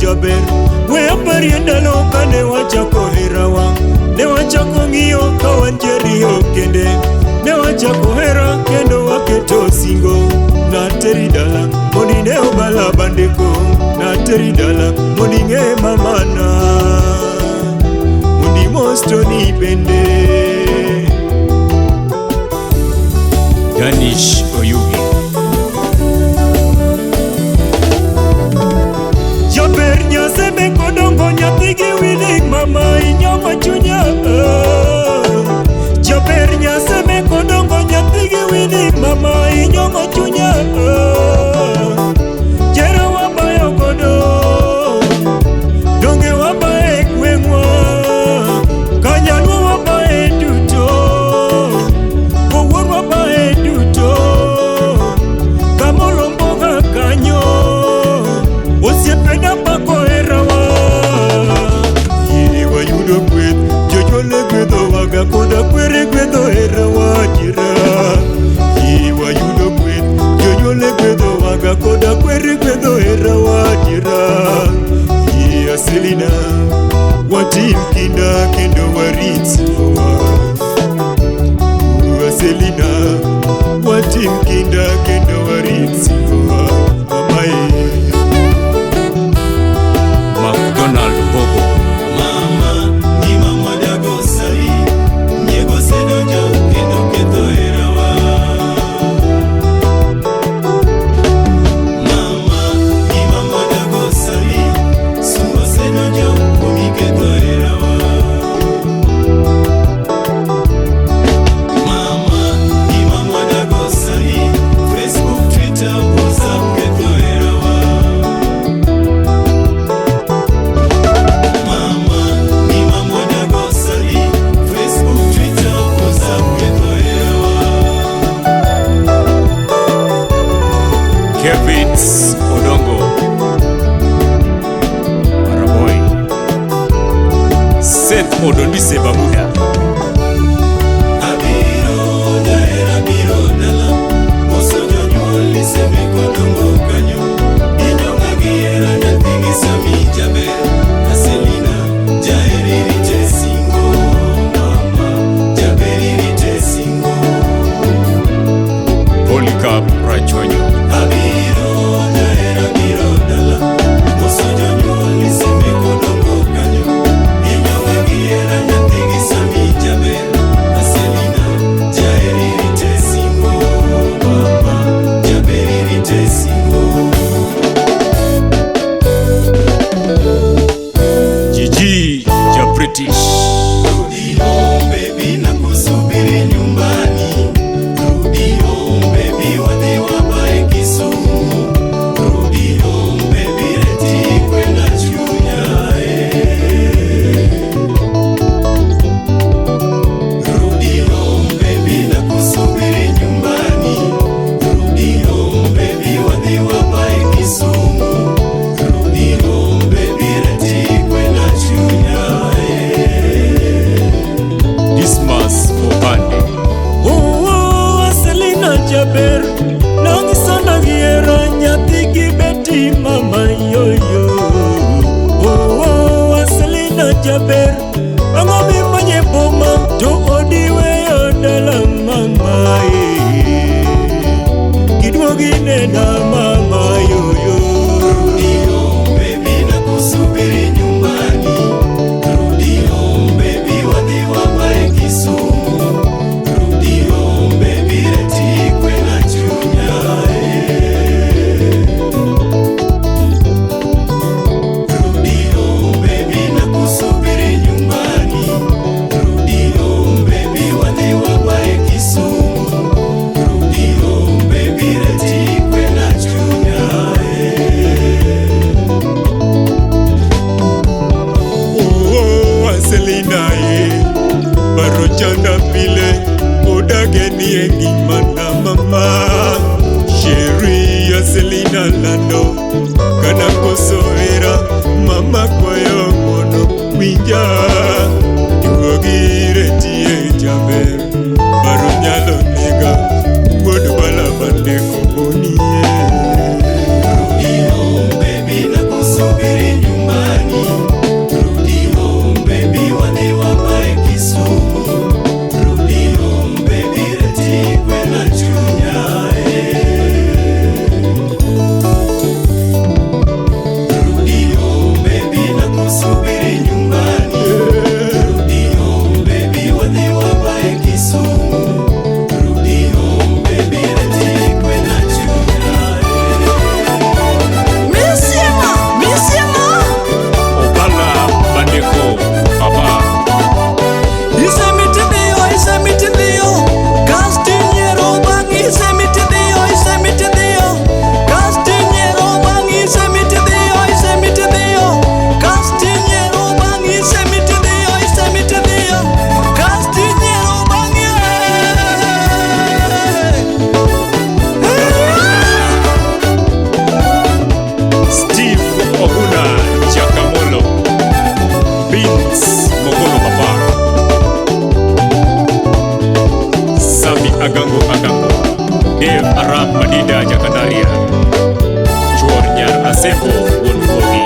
jaber. We apari ndalo kane wachako herawa, ne wachako ng'iyo ka wanjeriyo kende. Ne wachako hera kendo waketo singo. Nateri dala mondi ne obala bandeko. Nateri dala mondi ng'e mamana, mondi mostoni bende. Danish Oyugi. Jaber nyase me kodongo nyathigi wili mama inyoma chunya. Jaber nyase me kodongo nyathigi wili mama inyoma chunya. Jera wabayo kodo, donge wabae kwengwa, kanyanwa wabae duto, kowon wabae duto, kamolomboga kanyo, osiependa pako herawa. Yini wayudo kweth, jojole gwedho waga koda kwere gwedho herawa jira. Yini wayudo kweth, jojole gwedho waga koda kwere gwedho herawa jira. Yini Aselina, watim kinda kendo warit sifowa. Aselina, watim kinda kendo warit sifowa. Mamae McDonald Bobo. Mama, ni mama dago sali, nyego sedojo kendo keto herawa. Mama, ni mama dago sali, sungo sedojo kumi keto herawa. Mama, ni mama dago sali, Facebook, Twitter, WhatsApp keto herawa. Mama, ni mama dago sali, Facebook, Twitter, WhatsApp keto herawa. Kevins Odongo Maraboy. Seth Odondise Bamuda. Abiro daera biro dala, moso jonyuol iseme kodongo kanyo. Inyonga giera nyathigi sami jaber. Aselina, jaeri rite singo. Mama, jaberi rite singo. Polycarp Rachonyo. Abiro daera biro dala, moso jonyuol iseme kodongo kanyo. Inyonga giera nyathigi sami jaber. Aselina, jaeri rite singo. Mama, jaberi rite singo. Gigi ja British. Rudi home baby, nakusubiri nyumbani. Rudi home baby, wadhi wabae Kisumu. Rudi home baby, reti kwenda Chunya. Rudi home baby, nakusubiri nyumbani. Rudi home baby, wadhi wabae Kisumu. Rudi home baby, reti kwenda Chunya. Dismas Mopande. Oh, Aselina jaber. Nangisana giera nyathigi beti mama yoyo. Oh, Aselina jaber. Angobi manye boma to odiwe yodala mama Kidwogi nena mama yoyo. Rudi home baby, nakusubiri nyumbani. Rudi home baby, wadhi wabae Kisumu. Rudi home baby, reti kwenda Chunya. Rudi home baby, nakusubiri nyumbani. Rudi home baby, wadhi wabae Kisumu. Rudi home baby, reti kwenda Chunya. Oh, Aselina baro chanda pile odageni engimana mama. Sheri Aselina lando kana koso hera mama kwayo mono winja. Juogi retie jaber baro nyalo nega wuod bala bandeko bonie. Rudi home baby, nakusubiri nyumbani. Agango Agango, Dave Arab Madida Jakandaria, Chuor Nyar Aseko Wonfogi.